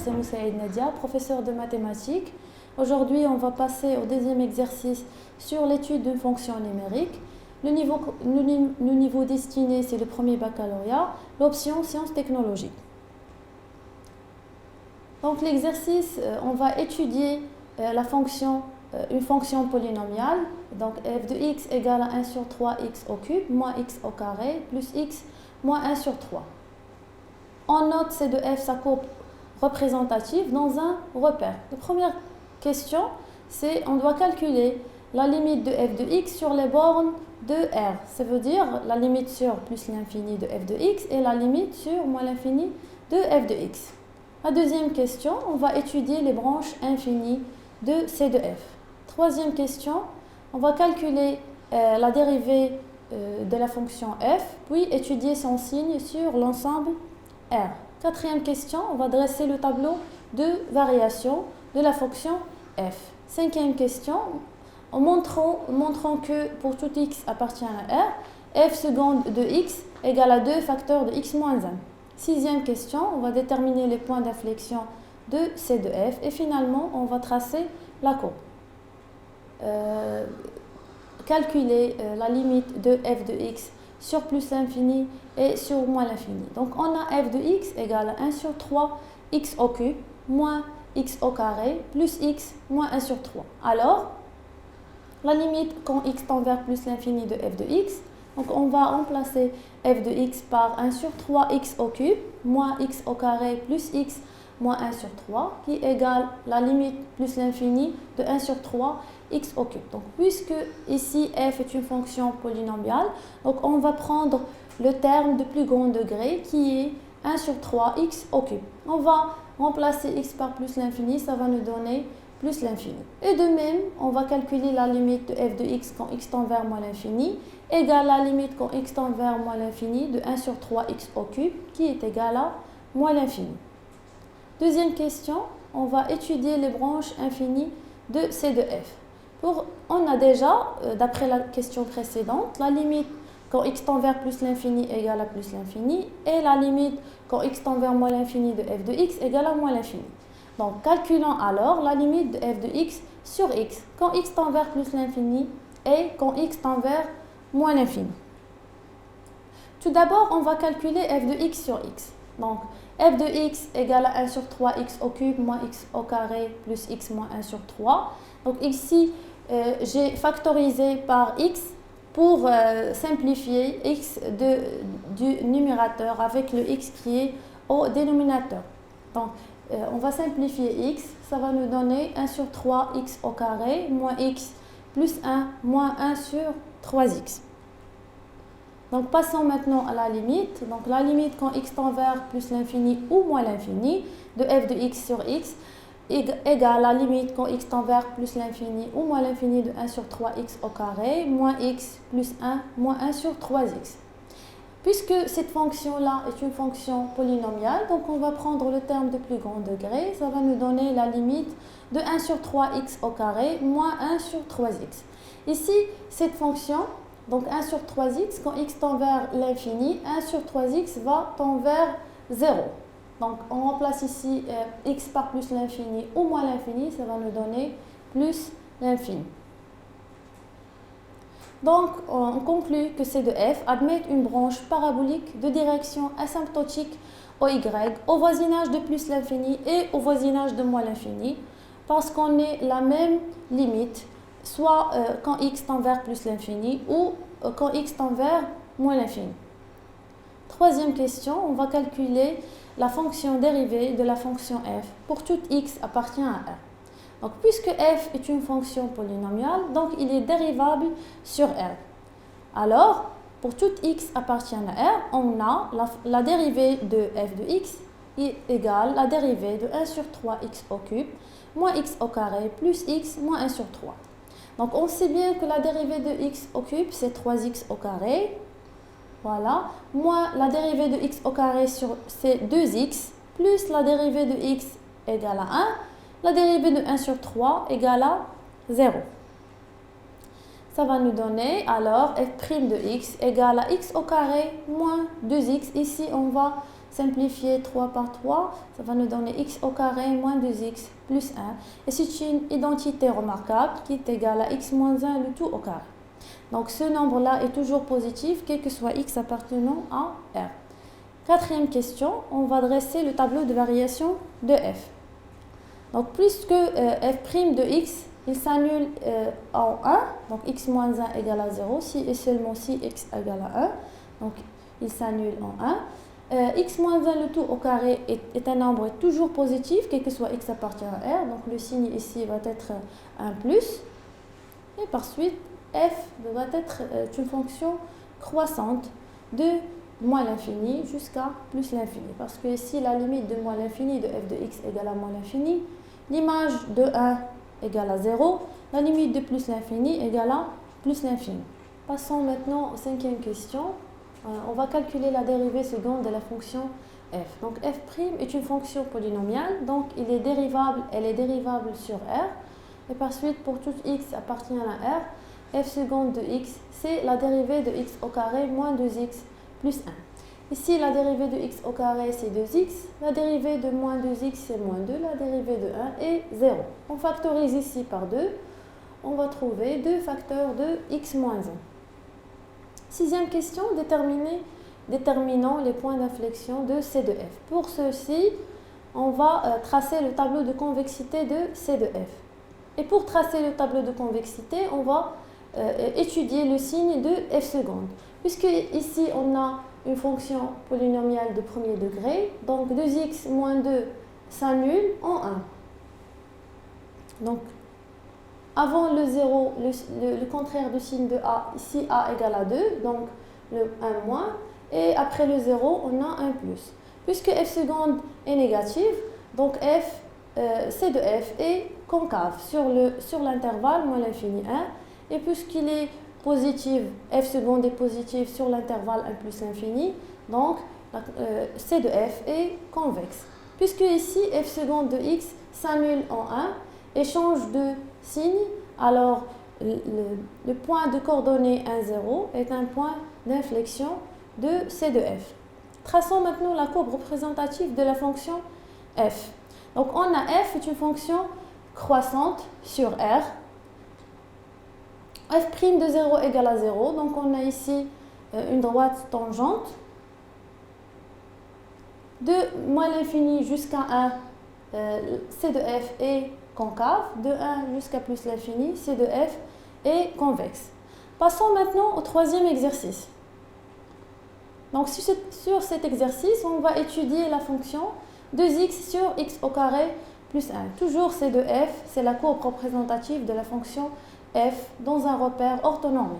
c'est Moussaïd Nadia, professeur de mathématiques. Aujourd'hui, on va passer au deuxième exercice sur l'étude d'une fonction numérique. Le niveau destiné, c'est le premier baccalauréat, l'option sciences technologiques. Donc l'exercice, on va étudier une fonction polynomiale, donc f de x égale à 1 sur 3x au cube moins x au carré plus x moins 1 sur 3. On note c de f sa courbe représentative dans un repère. La première question, c'est on doit calculer la limite de f de x sur les bornes de R. Ça veut dire la limite sur plus l'infini de f de x et la limite sur moins l'infini de f de x. La deuxième question, on va étudier les branches infinies de c de f. Troisième question, on va calculer la dérivée de la fonction f, puis étudier son signe sur l'ensemble R. Quatrième question, on va dresser le tableau de variation de la fonction f. Cinquième question, en montrant que pour tout x appartient à R, f seconde de x égale à 2 facteurs de x moins 1. Sixième question, on va déterminer les points d'inflexion de c de f et finalement on va tracer la courbe. Calculer la limite de f de x sur plus l'infini et sur moins l'infini. Donc on a f de x égale à 1 sur 3 x au cube moins x au carré plus x moins 1 sur 3. Alors, la limite quand x tend vers plus l'infini de f de x, donc on va remplacer f de x par 1 sur 3x au cube moins x au carré plus x moins 1 sur 3 qui égale la limite plus l'infini de 1 sur 3 x au cube. Donc puisque ici f est une fonction polynomiale, donc on va prendre le terme de plus grand degré qui est 1 sur 3 x au cube. On va remplacer x par plus l'infini, ça va nous donner plus l'infini. Et de même, on va calculer la limite de f de x quand x tend vers moins l'infini égale la limite quand x tend vers moins l'infini de 1 sur 3x au cube qui est égal à moins l'infini. Deuxième question, on va étudier les branches infinies de c de f. On a déjà, d'après la question précédente, la limite quand x tend vers plus l'infini égale à plus l'infini et la limite quand x tend vers moins l'infini de f de x égale à moins l'infini. Donc calculons alors la limite de f de x sur x quand x tend vers plus l'infini et quand x tend vers moins l'infini. Tout d'abord, on va calculer f de x sur x. Donc f de x égale à 1 sur 3x au cube moins x au carré plus x moins 1 sur 3. Donc ici, j'ai factorisé par x pour simplifier x du numérateur avec le x qui est au dénominateur. Donc on va simplifier x, ça va nous donner 1 sur 3x au carré moins x plus 1 moins 1 sur 3x. Donc passons maintenant à la limite. Donc la limite quand x tend vers plus l'infini ou moins l'infini de f de x sur x égale la limite quand x tend vers plus l'infini ou moins l'infini de 1 sur 3x au carré moins x plus 1 moins 1 sur 3x. Puisque cette fonction-là est une fonction polynomiale, donc on va prendre le terme de plus grand degré, ça va nous donner la limite de 1 sur 3x au carré moins 1 sur 3x. Ici, cette fonction, donc 1 sur 3x, quand x tend vers l'infini, 1 sur 3x va tendre vers 0. Donc on remplace ici x par plus l'infini ou moins l'infini, ça va nous donner plus l'infini. Donc on conclut que c de f admet une branche parabolique de direction asymptotique au y, au voisinage de plus l'infini et au voisinage de moins l'infini, parce qu'on ait la même limite, soit quand x tend vers plus l'infini ou quand x tend vers moins l'infini. Troisième question, on va calculer la fonction dérivée de la fonction f pour tout x appartient à R. Donc, puisque f est une fonction polynomiale, donc il est dérivable sur R. Alors, pour tout x appartient à R, on a la dérivée de f de x est égale la dérivée de 1 sur 3x au cube moins x au carré plus x moins 1 sur 3. Donc, on sait bien que la dérivée de x au cube, c'est 3x au carré. Voilà. Moins la dérivée de x au carré sur c'est 2x plus la dérivée de x égale à 1. La dérivée de 1 sur 3 égale à 0. Ça va nous donner alors f' de x égale à x au carré moins 2x. Ici, on va simplifier 3 par 3, ça va nous donner x au carré moins 2x plus 1. Et c'est une identité remarquable qui est égale à x moins 1 le tout au carré. Donc ce nombre-là est toujours positif, quel que soit x appartenant à R. Quatrième question, on va dresser le tableau de variation de f. Donc puisque f' de x, il s'annule en 1, donc x moins 1 égale à 0, si et seulement si x égale à 1, donc il s'annule en 1. X moins 1 le tout au carré est un nombre toujours positif, quel que soit x appartient à R, donc le signe ici va être un plus, et par suite f va être une fonction croissante de moins l'infini jusqu'à plus l'infini, parce que ici la limite de moins l'infini de f de x égale à moins l'infini, l'image de 1 égale à 0, la limite de plus l'infini égale à plus l'infini. Passons maintenant aux cinquième question. On va calculer la dérivée seconde de la fonction f. Donc f' est une fonction polynomiale, donc elle est dérivable sur R, et par suite pour tout x appartenant à R, f seconde de x, c'est la dérivée de x au carré moins 2x plus 1. Ici, la dérivée de x au carré, c'est 2x. La dérivée de moins 2x, c'est moins 2. La dérivée de 1 est 0. On factorise ici par 2. On va trouver 2 facteurs de x moins 1. Sixième question, déterminant les points d'inflexion de C de f. Pour ceci, on va tracer le tableau de convexité de C de f. Et pour tracer le tableau de convexité, on va étudier le signe de f seconde. Puisque ici, on a une fonction polynomiale de premier degré, donc 2x moins 2 s'annule en 1. Donc, avant le 0, le contraire du signe de a, ici a égale à 2, donc le 1 moins, et après le 0, on a un plus. Puisque f seconde est négative, donc c de f est concave sur l'intervalle moins l'infini 1, et puisqu'il est positive, f seconde est positive sur l'intervalle 1 plus l'infini, donc c de f est convexe. Puisque ici, f seconde de x s'annule en 1 et change de signe, alors le point de coordonnée 1, 0 est un point d'inflexion de c de f. Traçons maintenant la courbe représentative de la fonction f. Donc on a f est une fonction croissante sur R. f' de 0 égale à 0, donc on a ici une droite tangente. De moins l'infini jusqu'à 1, c de f est concave. De 1 jusqu'à plus l'infini, c de f est convexe. Passons maintenant au troisième exercice. Donc sur cet exercice, on va étudier la fonction 2x sur x au carré plus 1. Toujours c de f, c'est la courbe représentative de la fonction f dans un repère orthonormé.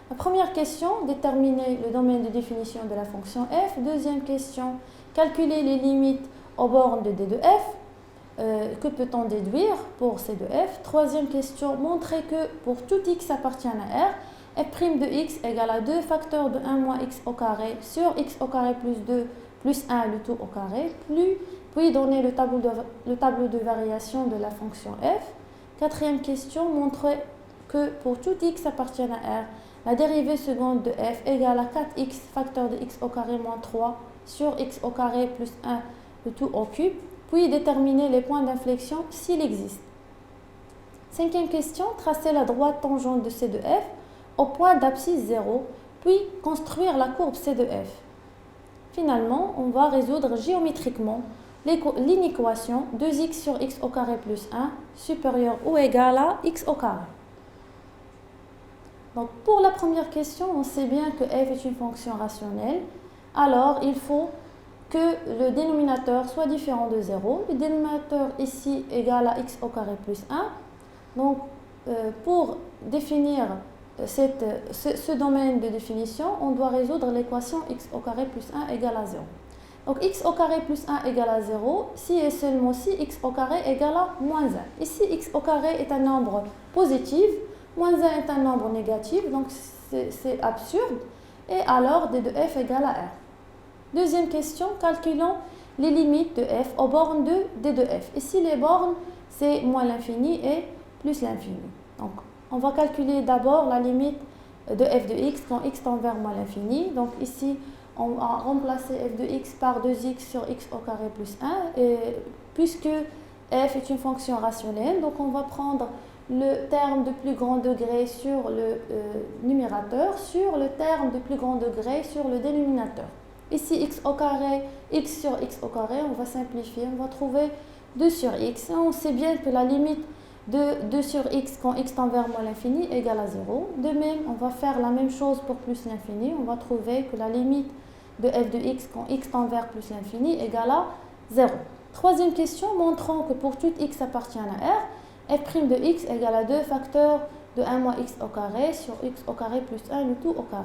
La première question, déterminer le domaine de définition de la fonction f. Deuxième question, calculer les limites aux bornes de d de f. Que peut-on déduire pour c de f? Troisième question, montrer que pour tout x appartient à R, f' de x égale à 2 facteurs de 1 moins x au carré sur x au carré plus 2 plus 1 le tout au carré, puis donner le tableau de variation de la fonction f. Quatrième question, montrer que pour tout x appartient à R, la dérivée seconde de f égale à 4x facteur de x au carré moins 3 sur x au carré plus 1 le tout au cube, puis déterminer les points d'inflexion s'il existe. Cinquième question, tracer la droite tangente de c de f au point d'abscisse 0, puis construire la courbe c de f. Finalement, on va résoudre géométriquement l'inéquation 2x sur x au carré plus 1 supérieur ou égal à x au carré. Donc pour la première question, on sait bien que f est une fonction rationnelle, alors il faut que le dénominateur soit différent de 0. Le dénominateur ici égal à x au carré plus 1. Donc pour définir ce domaine de définition, on doit résoudre l'équation x au carré plus 1 égale à 0. Donc x au carré plus 1 égale à 0, si et seulement si x au carré égale à moins 1. Ici, x au carré est un nombre positif, moins 1 est un nombre négatif, donc c'est absurde. Et alors, d de f égale à R. Deuxième question, calculons les limites de f aux bornes de d de f. Ici, les bornes, c'est moins l'infini et plus l'infini. Donc, on va calculer d'abord la limite de f de x quand x tend vers moins l'infini. Donc ici, on va remplacer f de x par 2x sur x au carré plus 1. Et puisque f est une fonction rationnelle, donc on va prendre le terme de plus grand degré sur le numérateur sur le terme de plus grand degré sur le dénominateur. Ici, x au carré, x sur x au carré, on va simplifier, on va trouver 2 sur x. On sait bien que la limite de 2 sur x quand x tend vers moins l'infini égale à 0. De même, on va faire la même chose pour plus l'infini. On va trouver que la limite de f de x quand x tend vers plus l'infini égale à 0. Troisième question, montrant que pour tout x appartient à R, f' de x égale à 2 facteurs de 1 moins x au carré sur x au carré plus 1, le tout au carré.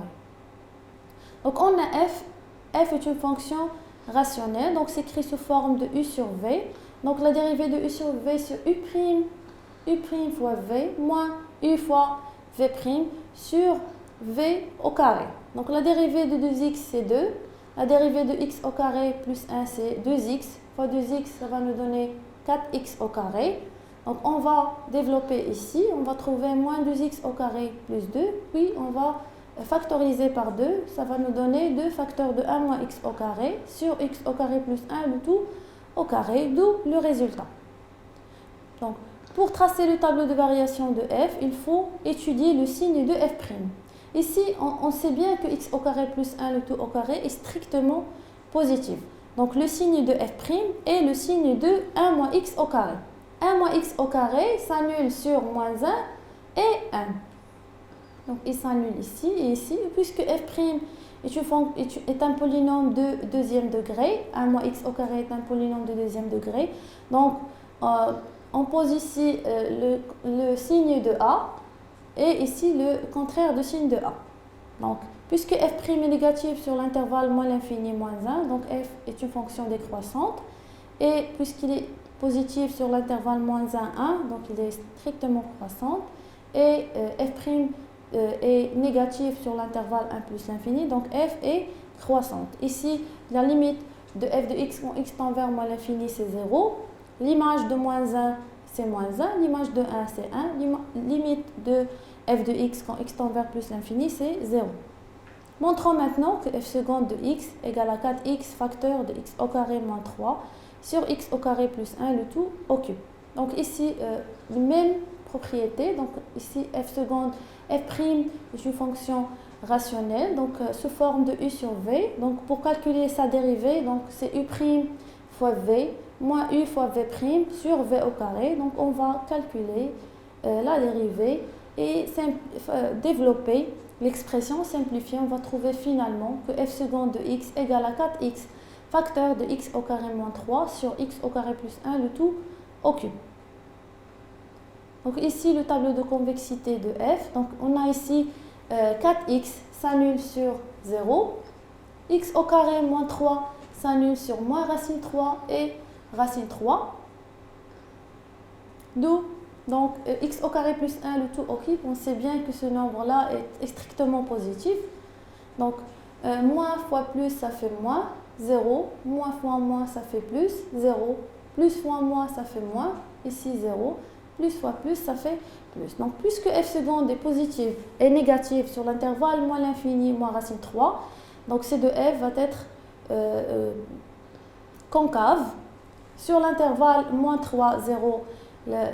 Donc on a f est une fonction rationnelle, donc c'est écrit sous forme de u sur v. Donc la dérivée de u sur v sur u' fois v moins u fois v' sur v au carré. Donc la dérivée de 2x c'est 2, la dérivée de x au carré plus 1 c'est 2x, fois 2x ça va nous donner 4x au carré. Donc on va développer ici, on va trouver moins 2x au carré plus 2, puis on va factoriser par 2, ça va nous donner 2 facteurs de 1 moins x au carré sur x au carré plus 1, le tout au carré, d'où le résultat. Donc pour tracer le tableau de variation de f, il faut étudier le signe de f'. Ici, on sait bien que x au carré plus 1, le tout au carré, est strictement positif. Donc le signe de f' est le signe de 1 moins x au carré. 1 moins x au carré s'annule sur moins 1 et 1. Donc il s'annule ici et ici, puisque f' est un polynôme de deuxième degré, 1 moins x au carré est un polynôme de deuxième degré. Donc on pose ici le signe de a et ici le contraire de signe de a. Donc puisque f' est négatif sur l'intervalle moins l'infini moins 1, donc f est une fonction décroissante, et puisqu'il est positif sur l'intervalle moins 1, 1, donc il est strictement croissant, et f' est négatif sur l'intervalle 1 plus l'infini, donc f est croissante. Ici, la limite de f de x quand x tend vers moins l'infini, c'est 0. L'image de moins 1, c'est moins 1. L'image de 1, c'est 1. Limite de f de x quand x tend vers plus l'infini, c'est 0. Montrons maintenant que f seconde de x égale à 4x facteur de x au carré moins 3 sur x au carré plus 1, le tout au cube. Donc ici, même propriété. Donc ici, f seconde, f' est une fonction rationnelle, donc sous forme de u sur v. Donc pour calculer sa dérivée, donc c'est u' fois v moins u fois v' sur v au carré. Donc on va calculer la dérivée et développer l'expression simplifiée. On va trouver finalement que f seconde de x égale à 4x facteur de x au carré moins 3 sur x au carré plus 1, le tout au cube. Donc ici le tableau de convexité de f, donc on a ici 4x s'annule sur 0, x au carré moins 3 s'annule sur moins racine 3 et racine 3, d'où donc x au carré plus 1, le tout au cube. On sait bien que ce nombre-là est strictement positif, donc moins fois plus ça fait moins, 0, moins fois moins ça fait plus, 0, plus fois moins ça fait moins, ici 0, plus fois plus ça fait plus. Donc puisque f seconde est positive et négative sur l'intervalle moins l'infini moins racine 3, donc c de f va être concave. Sur l'intervalle moins 3, 0,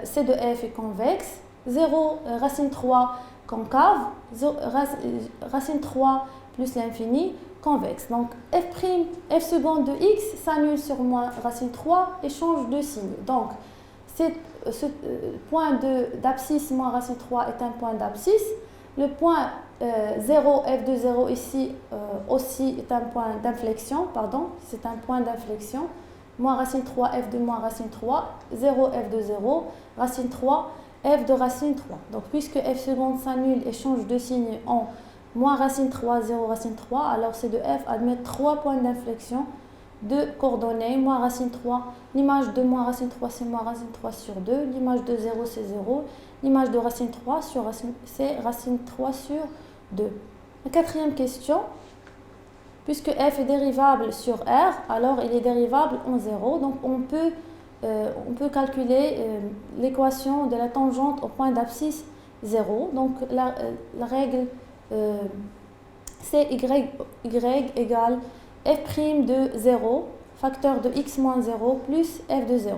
c de f est convexe, 0, racine 3 concave, racine 3 plus l'infini convexe. Donc f seconde de x s'annule sur moins racine 3 et change de signe. Donc ce point d'abscisse moins racine 3 est un point d'abscisse. Le point 0, f de 0 ici aussi est un point d'inflexion, c'est un point d'inflexion. Moins racine 3, f de moins racine 3, 0, f de 0, racine 3, f de racine 3. Donc puisque f seconde s'annule et change de signe en moins racine 3, 0, racine 3, alors c de f admet 3 points d'inflexion de coordonnées, moins racine 3, l'image de moins racine 3 c'est moins racine 3 sur 2, l'image de 0 c'est 0, l'image de racine 3 c'est racine 3 sur 2. La quatrième question, puisque f est dérivable sur R, alors il est dérivable en 0, donc on peut calculer l'équation de la tangente au point d'abscisse 0. Donc la règle c'est y égale f' de 0, facteur de x moins 0, plus f de 0.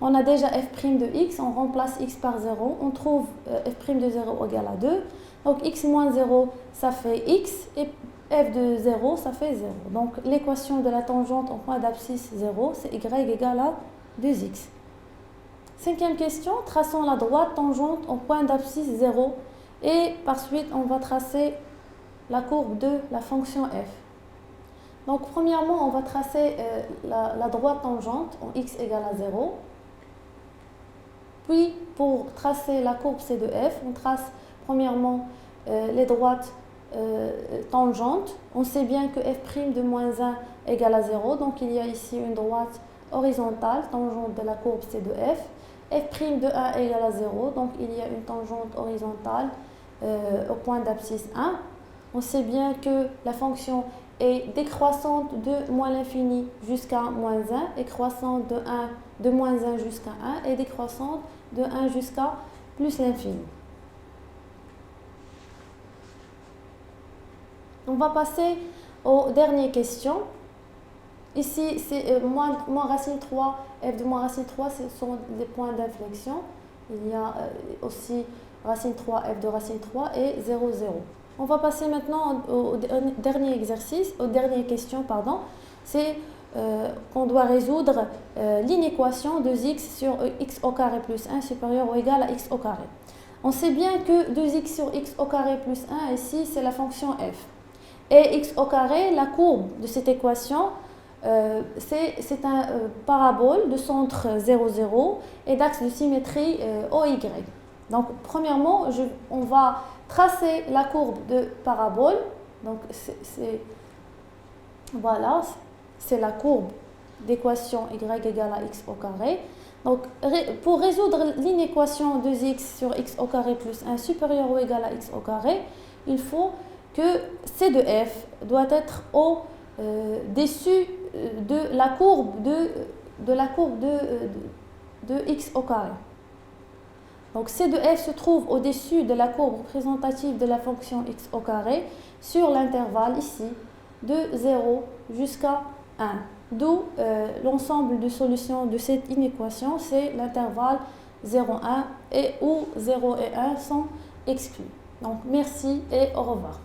On a déjà f' de x, on remplace x par 0, on trouve f' de 0 égale à 2. Donc x moins 0, ça fait x, et f de 0, ça fait 0. Donc l'équation de la tangente en point d'abscisse 0, c'est y égale à 2x. Cinquième question, traçons la droite tangente en point d'abscisse 0. Et par suite, on va tracer la courbe de la fonction f. Donc premièrement, on va tracer la droite tangente en x égale à 0. Puis, pour tracer la courbe C de f, on trace premièrement les droites tangentes. On sait bien que f' de moins 1 égale à 0. Donc il y a ici une droite horizontale, tangente de la courbe C de f. f' de 1 égale à 0. Donc il y a une tangente horizontale au point d'abscisse 1. On sait bien que la fonction est décroissante de moins l'infini jusqu'à moins 1, et croissante de moins 1 jusqu'à 1, et décroissante de 1 jusqu'à plus l'infini. On va passer aux dernières questions. Ici, c'est moins racine 3, f de moins racine 3, ce sont des points d'inflexion. Il y a aussi racine 3, f de racine 3 et 0, 0. On va passer maintenant au dernier exercice, aux dernières questions, pardon. C'est qu'on doit résoudre l'inéquation de x sur x au carré plus 1 supérieur ou égal à x au carré. On sait bien que 2x sur x au carré plus 1, ici, c'est la fonction f. Et x au carré, la courbe de cette équation, c'est un parabole de centre 0, 0 et d'axe de symétrie OY. Donc, premièrement, on va tracer la courbe de parabole. Donc, voilà, c'est la courbe d'équation y égale à x au carré. Donc, pour résoudre l'inéquation de x sur x au carré plus 1 supérieur ou égal à x au carré, il faut que c de f doit être au-dessus de la courbe de x au carré. Donc c de f se trouve au-dessus de la courbe représentative de la fonction x au carré sur l'intervalle ici de 0 jusqu'à 1. D'où l'ensemble de solutions de cette inéquation, c'est l'intervalle 0, 1 et où 0 et 1 sont exclus. Donc merci et au revoir.